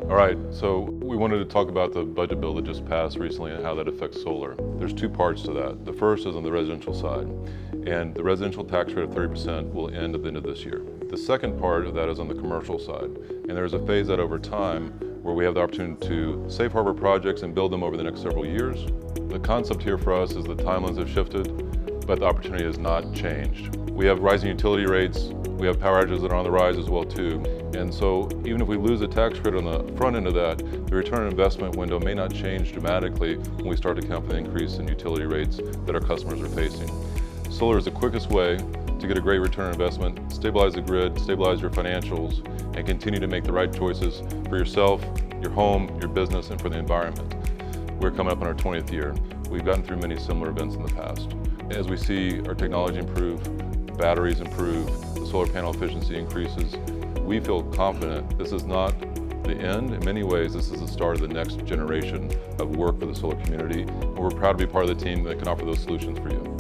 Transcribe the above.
All right, so we wanted to talk about the budget bill that just passed recently and how that affects solar. There's two parts to that. The first is on the residential side, and the residential tax rate of 30% will end at the end of this year. The second part of that is on the commercial side, and there's a phase out over time where we have the opportunity to safe harbor projects and build them over the next several years. The concept here for us is the timelines have shifted, but the opportunity has not changed. We have rising utility rates, we have power outages that are on the rise as well too. And so even if we lose the tax credit on the front end of that, the return on investment window may not change dramatically when we start to count for the increase in utility rates that our customers are facing. Solar is the quickest way to get a great return on investment, stabilize the grid, stabilize your financials, and continue to make the right choices for yourself, your home, your business, and for the environment. We're coming up on our 20th year. We've gotten through many similar events in the past. As we see our technology improve, batteries improve, the solar panel efficiency increases, we feel confident this is not the end. In many ways, this is the start of the next generation of work for the solar community, and we're proud to be part of the team that can offer those solutions for you.